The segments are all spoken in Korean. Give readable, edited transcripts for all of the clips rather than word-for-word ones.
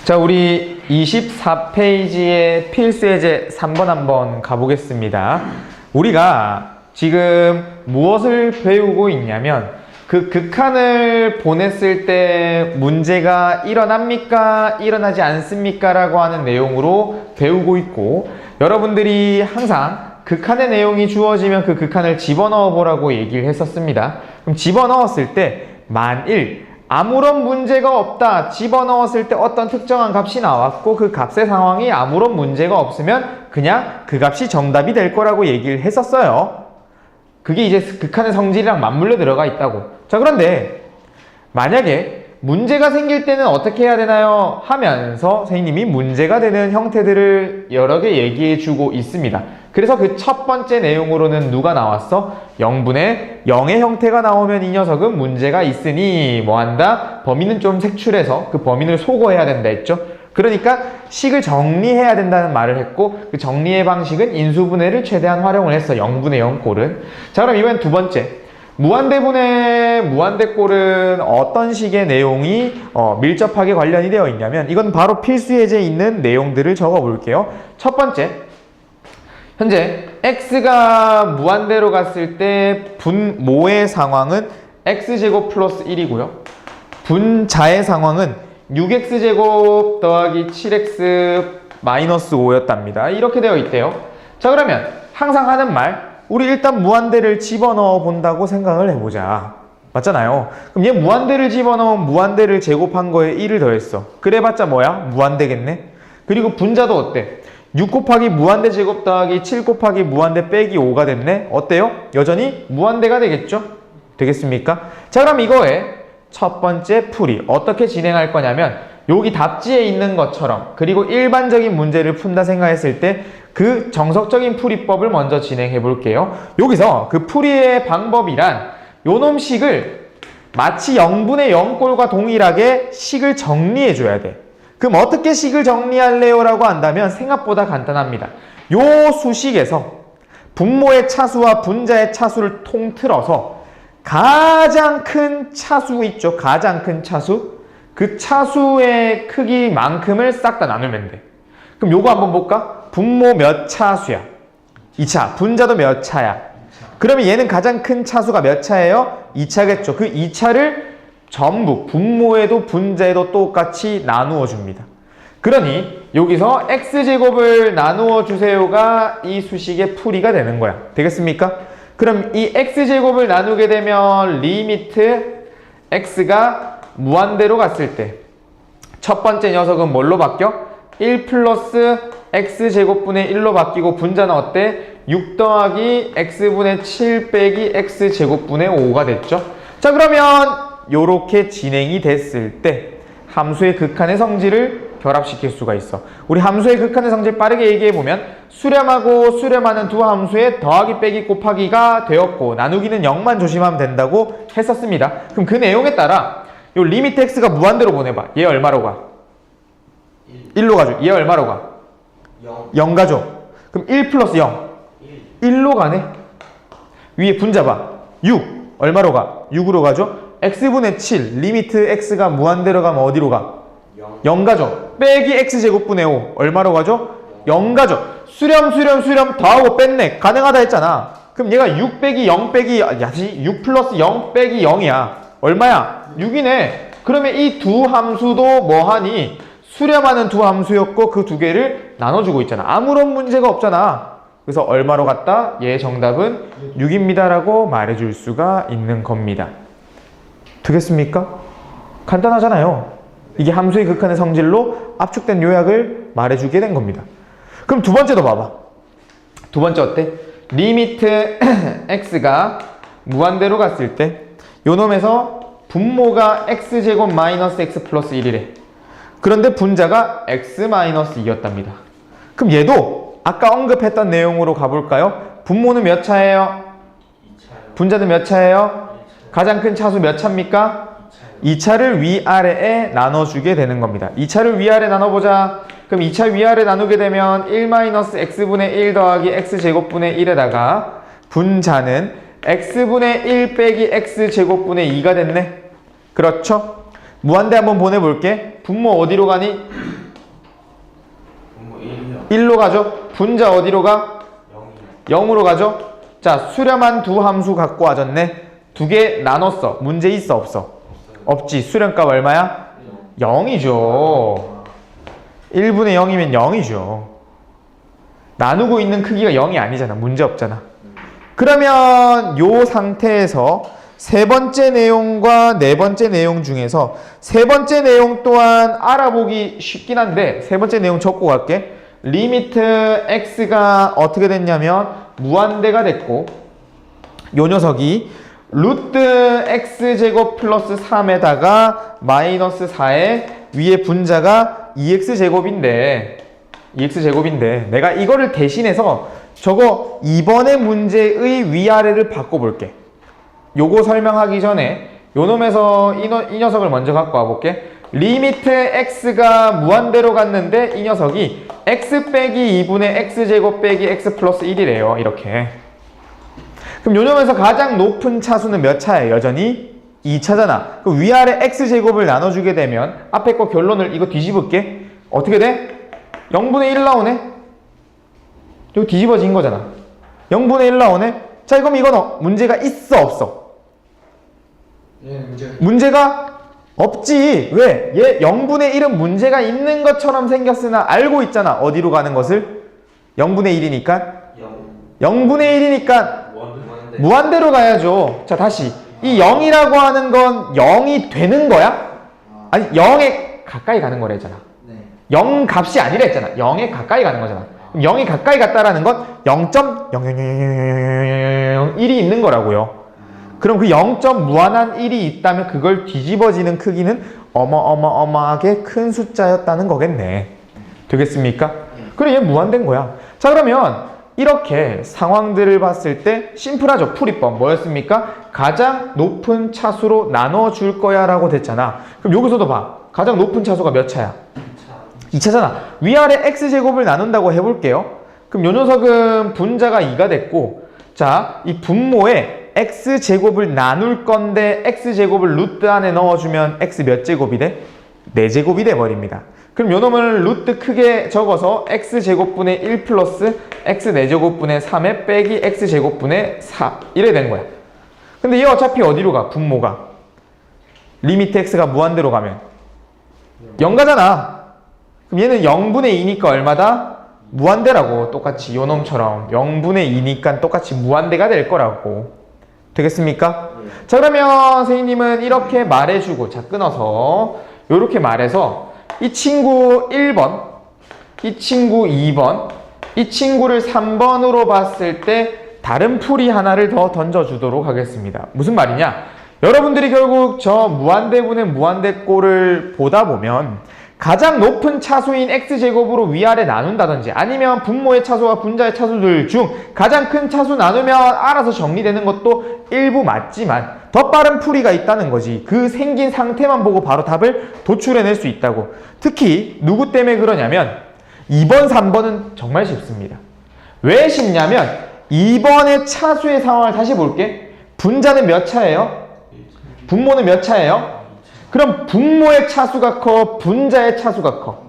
자, 우리 24페이지의 필수예제 3번 한번 가보겠습니다. 우리가 지금 무엇을 배우고 있냐면 그 극한을 보냈을 때 문제가 일어납니까? 일어나지 않습니까? 라고 하는 내용으로 배우고 있고, 여러분들이 항상 극한의 내용이 주어지면 그 극한을 집어넣어 보라고 얘기를 했었습니다. 그럼 집어넣었을 때 만일 아무런 문제가 없다, 집어넣었을 때 어떤 특정한 값이 나왔고 그 값의 상황이 아무런 문제가 없으면 그냥 그 값이 정답이 될 거라고 얘기를 했었어요. 그게 이제 극한의 성질이랑 맞물려 들어가 있다고. 자, 그런데 만약에 문제가 생길 때는 어떻게 해야 되나요? 하면서 선생님이 문제가 되는 형태들을 여러 개 얘기해 주고 있습니다. 그래서 그 첫 번째 내용으로는 누가 나왔어? 0분의 0의 형태가 나오면 이 녀석은 문제가 있으니 뭐한다? 범위는 좀 색출해서 그 범위를 소거해야 된다 했죠. 그러니까 식을 정리해야 된다는 말을 했고, 그 정리의 방식은 인수분해를 최대한 활용을 했어. 0분의 0 꼴은. 자, 그럼 이번엔 두 번째, 무한대분의 무한대꼴은 어떤 식의 내용이 밀접하게 관련이 되어 있냐면, 이건 바로 필수예제에 있는 내용들을 적어 볼게요. 첫 번째, 현재 x가 무한대로 갔을 때 분모의 상황은 x제곱 플러스 1이고요. 분자의 상황은 6x제곱 더하기 7x 마이너스 5였답니다. 이렇게 되어 있대요. 자, 그러면 항상 하는 말, 우리 일단 무한대를 집어넣어 본다고 생각을 해보자. 맞잖아요. 그럼 얘 무한대를 집어넣으면 무한대를 제곱한 거에 1을 더했어. 그래봤자 뭐야? 무한대겠네. 그리고 분자도 어때? 6 곱하기 무한대 제곱 더하기 7 곱하기 무한대 빼기 5가 됐네. 어때요? 여전히 무한대가 되겠죠? 되겠습니까? 자, 그럼 이거에 첫 번째 풀이 어떻게 진행할 거냐면, 여기 답지에 있는 것처럼, 그리고 일반적인 문제를 푼다 생각했을 때 그 정석적인 풀이법을 먼저 진행해 볼게요. 여기서 그 풀이의 방법이란 요놈 식을 마치 0분의 0꼴과 동일하게 식을 정리해 줘야 돼. 그럼 어떻게 식을 정리할래요? 라고 한다면 생각보다 간단합니다. 요 수식에서 분모의 차수와 분자의 차수를 통틀어서 가장 큰 차수 있죠? 가장 큰 차수? 그 차수의 크기만큼을 싹 다 나누면 돼. 그럼 요거 한번 볼까? 분모 몇 차수야? 2차. 분자도 몇 차야? 그러면 얘는 가장 큰 차수가 몇 차예요? 2차겠죠. 그 2차를 전부 분모에도 분자에도 똑같이 나누어 줍니다. 그러니 여기서 x제곱을 나누어 주세요가 이 수식의 풀이가 되는 거야. 되겠습니까? 그럼 이 x제곱을 나누게 되면 리미트 x가 무한대로 갔을 때 첫 번째 녀석은 뭘로 바뀌어? 1 플러스 x제곱분의 1로 바뀌고, 분자는 어때? 6 더하기 x분의 7 빼기 x제곱분의 5가 됐죠. 자, 그러면 요렇게 진행이 됐을 때 함수의 극한의 성질을 결합시킬 수가 있어. 우리 함수의 극한의 성질 빠르게 얘기해보면 수렴하고 수렴하는 두 함수의 더하기 빼기 곱하기가 되었고 나누기는 0만 조심하면 된다고 했었습니다. 그럼 그 내용에 따라 요 리미트 x가 무한대로 보내봐. 얘 얼마로 가? 1로 가죠. 얘 얼마로 가? 0 가죠. 그럼 1 플러스 0 1로 가네. 위에 분자 봐. 6 얼마로 가? 6으로 가죠. x분의 7 리미트 x가 무한대로 가면 어디로 가? 0 가죠. 빼기 x제곱분의 5 얼마로 가죠? 0 가죠. 수렴 더하고 뺐네. 가능하다 했잖아. 그럼 얘가 6 빼기 0 빼기 6 플러스 0 빼기 0이야. 얼마야? 6이네. 그러면 이 두 함수도 뭐하니? 수렴하는 두 함수였고 그 두 개를 나눠주고 있잖아. 아무런 문제가 없잖아. 그래서 얼마로 갔다? 얘 정답은 6입니다 라고 말해줄 수가 있는 겁니다. 되겠습니까? 간단하잖아요. 이게 함수의 극한의 성질로 압축된 요약을 말해주게 된 겁니다. 그럼 두 번째도 봐봐. 두 번째 어때? 리미트 x가 무한대로 갔을 때 요놈에서 분모가 x제곱 마이너스 x 플러스 1이래. 그런데 분자가 x 마이너스 2였답니다. 그럼 얘도 아까 언급했던 내용으로 가볼까요? 분모는 몇 차예요? 2차요. 분자는 몇 차예요? 2차요. 가장 큰 차수 몇 차입니까? 2차를 위아래에 나눠주게 되는 겁니다. 2차를 위아래 나눠보자. 그럼 2차 위아래 나누게 되면 1-x분의 1 더하기 x제곱분의 1에다가 분자는 x분의 1 빼기 x제곱분의 2가 됐네. 그렇죠? 무한대 한번 보내볼게. 분모 어디로 가니? 분모 1이요. 1로 가죠. 분자 어디로 가? 0이요. 0으로 가죠. 자, 수렴한 두 함수 갖고 와줬네. 두 개 나눴어. 문제 있어 없어? 없지. 수렴값 얼마야? 0이죠. 1분의 0이면 0이죠. 나누고 있는 크기가 0이 아니잖아. 문제 없잖아. 그러면 요 상태에서 세 번째 내용과 네 번째 내용 중에서 세 번째 내용 또한 알아보기 쉽긴 한데 세 번째 내용 적고 갈게. 리미트 x가 어떻게 됐냐면 무한대가 됐고 요 녀석이 루트 x제곱 플러스 3에다가 마이너스 4에 위에 분자가 2x제곱인데 내가 이거를 대신해서 저거 이번에 문제의 위아래를 바꿔볼게. 요거 설명하기 전에 요 놈에서 이 녀석을 먼저 갖고 와볼게. 리미트 x가 무한대로 갔는데 이 녀석이 x 빼기 2분의 x제곱 빼기 x 플러스 1이래요. 이렇게. 그럼 요 놈에서 가장 높은 차수는 몇 차예요? 여전히 2차잖아. 그럼 위아래 x제곱을 나눠주게 되면 앞에 거 결론을 이거 뒤집을게. 어떻게 돼? 0분의 1 나오네? 이거 뒤집어진 거잖아. 0분의 1 나오네? 자, 그럼 이건 문제가 있어 없어? 예, 문제가 없지. 왜? 얘 0분의 1은 문제가 있는 것처럼 생겼으나 알고 있잖아. 어디로 가는 것을? 0분의 1이니까 0분의 1이니까 무한대로 가야죠. 자, 다시 이 0이라고 하는 건 0이 되는 거야? 아니 0에 가까이 가는 거라 했잖아. 0 값이 아니라 했잖아. 0에 가까이 가는 거잖아. 그럼 0이 가까이 갔다라는 건 0.00001이 있는 거라고요. 그럼 그 0. 무한한 1이 있다면 그걸 뒤집어지는 크기는 어마어마하게 큰 숫자였다는 거겠네. 되겠습니까? 그래, 얘 무한된 거야. 자, 그러면 이렇게 상황들을 봤을 때 심플하죠. 풀이법 뭐였습니까? 가장 높은 차수로 나눠줄 거야 라고 됐잖아. 그럼 여기서도 봐. 가장 높은 차수가 몇 차야? 2차잖아. 위아래 x제곱을 나눈다고 해볼게요. 그럼 요 녀석은 분자가 2가 됐고, 자, 이 분모에 x제곱을 나눌 건데 x제곱을 루트 안에 넣어주면 x 몇 제곱이 돼? 4제곱이 돼버립니다. 그럼 요 놈을 루트 크게 적어서 x제곱분의 1 플러스 x 4제곱분의 3에 빼기 x제곱분의 4 이래 되는 거야. 근데 얘 어차피 어디로 가? 분모가 리미트 x가 무한대로 가면 0 가잖아. 그럼 얘는 0분의 2니까 얼마다? 무한대라고. 똑같이 요 놈처럼 0분의 2니까 똑같이 무한대가 될 거라고. 되겠습니까? 자, 그러면 선생님은 이렇게 말해주고, 자, 끊어서 요렇게 말해서 이 친구 1번, 이 친구 2번, 이 친구를 3번으로 봤을 때 다른 풀이 하나를 더 던져주도록 하겠습니다. 무슨 말이냐? 여러분들이 결국 저 무한대분의 무한대꼴을 보다 보면 가장 높은 차수인 x제곱으로 위아래 나눈다든지 아니면 분모의 차수와 분자의 차수들 중 가장 큰 차수 나누면 알아서 정리되는 것도 일부 맞지만 더 빠른 풀이가 있다는 거지. 그 생긴 상태만 보고 바로 답을 도출해낼 수 있다고. 특히 누구 때문에 그러냐면 2번, 3번은 정말 쉽습니다. 왜 쉽냐면 2번의 차수의 상황을 다시 볼게. 분자는 몇 차예요? 분모는 몇 차예요? 그럼 분모의 차수가 커? 분자의 차수가 커?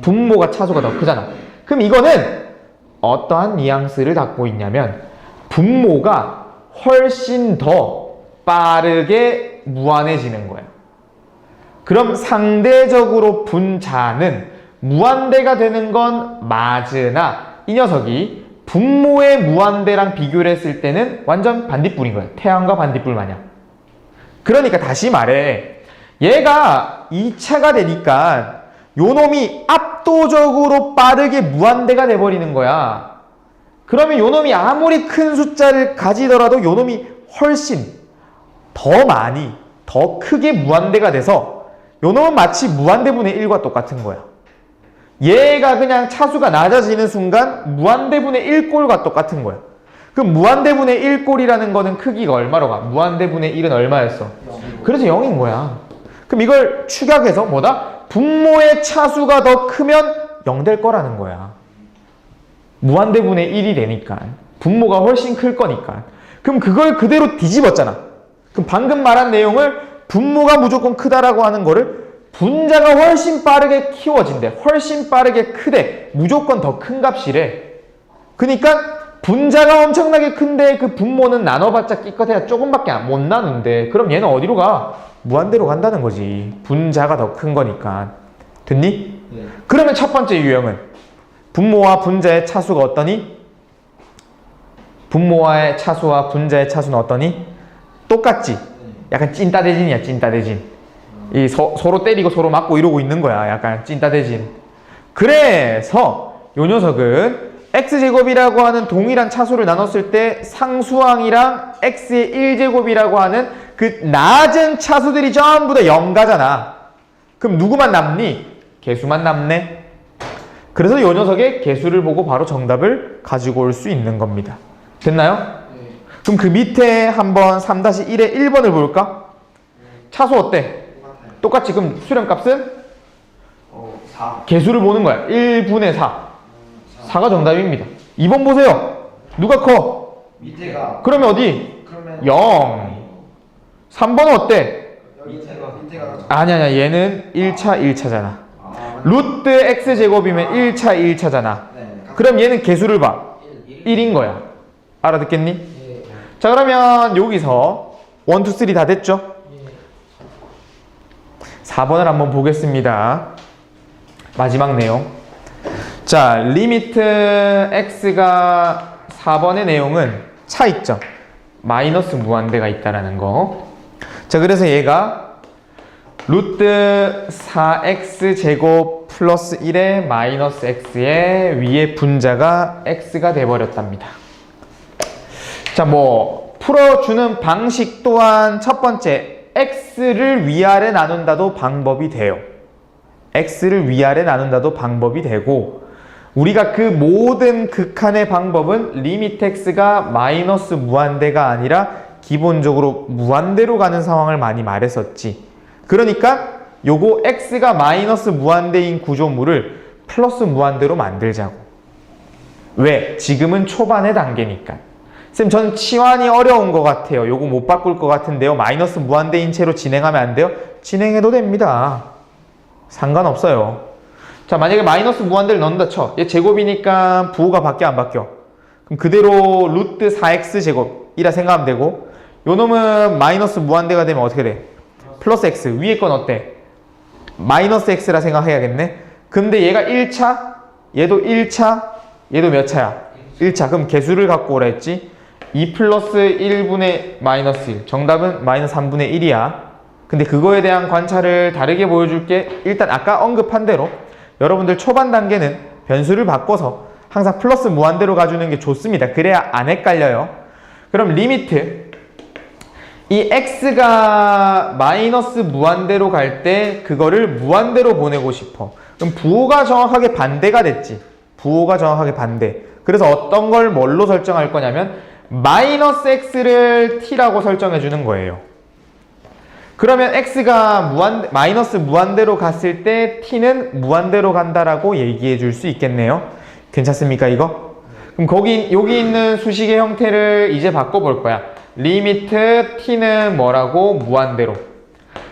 분모가 차수가 더 크잖아. 그럼 이거는 어떠한 뉘앙스를 갖고 있냐면 분모가 훨씬 더 빠르게 무한해지는 거야. 그럼 상대적으로 분자는 무한대가 되는 건 맞으나 이 녀석이 분모의 무한대랑 비교를 했을 때는 완전 반딧불인 거야. 태양과 반딧불 마냥. 그러니까 다시 말해. 얘가 2차가 되니까 요 놈이 압도적으로 빠르게 무한대가 돼버리는 거야. 그러면 요 놈이 아무리 큰 숫자를 가지더라도 요 놈이 훨씬 더 많이, 더 크게 무한대가 돼서 요 놈은 마치 무한대분의 1과 똑같은 거야. 얘가 그냥 차수가 낮아지는 순간 무한대분의 1꼴과 똑같은 거야. 그럼 무한대분의 1꼴이라는 거는 크기가 얼마로 가? 무한대분의 1은 얼마였어? 그래서 0인 거야. 그럼 이걸 축약해서 뭐다? 분모의 차수가 더 크면 0 될 거라는 거야. 무한대분의 1이 되니까. 분모가 훨씬 클 거니까. 그럼 그걸 그대로 뒤집었잖아. 그럼 방금 말한 내용을 분모가 무조건 크다라고 하는 거를 분자가 훨씬 빠르게 키워진대. 훨씬 빠르게 크대. 무조건 더 큰 값이래. 그러니까 분자가 엄청나게 큰데 그 분모는 나눠봤자 끼껏해야 조금밖에 못 나눈대. 그럼 얘는 어디로 가? 무한대로 간다는 거지. 분자가 더 큰 거니까. 됐니? 네. 그러면 첫 번째 유형은 분모와 분자의 차수가 어떠니? 분모와의 차수와 분자의 차수는 어떠니? 똑같지? 약간 찐따대진이야, 찐따대진. 이 서로 때리고 서로 맞고 이러고 있는 거야. 약간 찐따대진. 그래서 요 녀석은 x제곱이라고 하는 동일한 차수를 나눴을 때 상수항이랑 x의 1제곱이라고 하는 그 낮은 차수들이 전부 다 0가잖아. 그럼 누구만 남니? 개수만 남네. 그래서 요 녀석의 개수를 보고 바로 정답을 가지고 올 수 있는 겁니다. 됐나요? 네. 그럼 그 밑에 한번 3-1의 1번을 볼까? 차수 어때? 똑같아요. 똑같지? 그럼 수렴값은? 4. 개수를 보는 거야. 1분의 4. 4가 정답입니다. 2번 보세요. 누가 커? 밑에가. 그러면 어디? 그러면 0. 3번은 어때? 밑에가 아니야. 얘는 1차 1차잖아. 아, 루트 x제곱이면 1차 1차잖아. 네. 그럼 얘는 개수를 봐. 1인 거야. 알아듣겠니? 예. 자, 그러면 여기서 1, 2, 3 다 됐죠? 예. 4번을 한번 보겠습니다. 마지막 내용. 자, 리미트 x가 4번의 내용은 차이점. 마이너스 무한대가 있다라는 거. 자, 그래서 얘가 루트 4x제곱 플러스 1의 마이너스 x의 위에 분자가 x가 돼버렸답니다. 자, 뭐 풀어주는 방식 또한 첫 번째 x를 위아래 나눈다도 방법이 돼요. x를 위아래 나눈다도 방법이 되고, 우리가 그 모든 극한의 방법은 리미트 x가 마이너스 무한대가 아니라 기본적으로 무한대로 가는 상황을 많이 말했었지. 그러니까 요거 x가 마이너스 무한대인 구조물을 플러스 무한대로 만들자고. 왜? 지금은 초반의 단계니까. 쌤, 전 치환이 어려운 것 같아요. 요거 못 바꿀 것 같은데요. 마이너스 무한대인 채로 진행하면 안 돼요? 진행해도 됩니다. 상관없어요. 자, 만약에 마이너스 무한대를 넣는다 쳐. 얘 제곱이니까 부호가 바뀌어 안 바뀌어? 그럼 그대로 루트 4x제곱이라 생각하면 되고, 요 놈은 마이너스 무한대가 되면 어떻게 돼? 플러스 x. 위에 건 어때? 마이너스 x라 생각해야겠네. 근데 얘가 1차, 얘도 1차, 얘도 몇 차야? 1차. 그럼 개수를 갖고 오라 했지? 2 플러스 1분의 마이너스 1. 정답은 마이너스 3분의 1이야. 근데 그거에 대한 관찰을 다르게 보여줄게. 일단 아까 언급한 대로 여러분들 초반 단계는 변수를 바꿔서 항상 플러스 무한대로 가주는 게 좋습니다. 그래야 안 헷갈려요. 그럼 리미트 이 x가 마이너스 무한대로 갈 때 그거를 무한대로 보내고 싶어. 그럼 부호가 정확하게 반대가 됐지. 부호가 정확하게 반대. 그래서 어떤 걸 뭘로 설정할 거냐면 마이너스 x를 t라고 설정해 주는 거예요. 그러면 x가 마이너스 무한대로 갔을 때 t는 무한대로 간다라고 얘기해 줄 수 있겠네요. 괜찮습니까, 이거? 그럼 여기 있는 수식의 형태를 이제 바꿔볼 거야. 리미트 t는 뭐라고? 무한대로.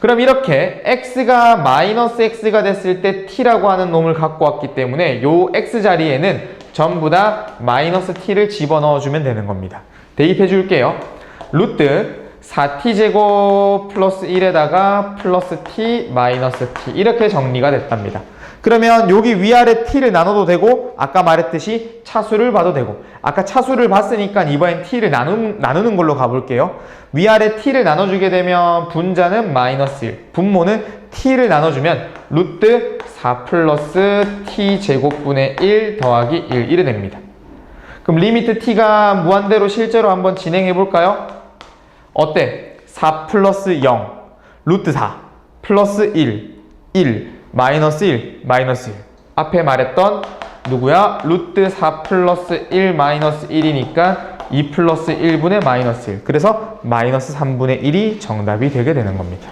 그럼 이렇게 x가 마이너스 x가 됐을 때 t라고 하는 놈을 갖고 왔기 때문에 요 x 자리에는 전부 다 마이너스 t를 집어넣어 주면 되는 겁니다. 대입해 줄게요. 루트 4t제곱 플러스 1에다가 플러스 t 마이너스 t 이렇게 정리가 됐답니다. 그러면 여기 위아래 t를 나눠도 되고, 아까 말했듯이 차수를 봐도 되고, 아까 차수를 봤으니까 이번엔 t를 나누는 걸로 가볼게요. 위아래 t를 나눠주게 되면 분자는 마이너스 1, 분모는 t를 나눠주면 루트 4 플러스 t 제곱분의 1 더하기 1 이래 됩니다. 그럼 리미트 t가 무한대로 실제로 한번 진행해 볼까요? 어때? 4 플러스 0 루트 4 플러스 1 마이너스 1 마이너스 1 앞에 말했던 누구야? 루트 4 플러스 1 마이너스 1이니까 2 플러스 1분의 마이너스 1. 그래서 마이너스 3분의 1이 정답이 되게 되는 겁니다.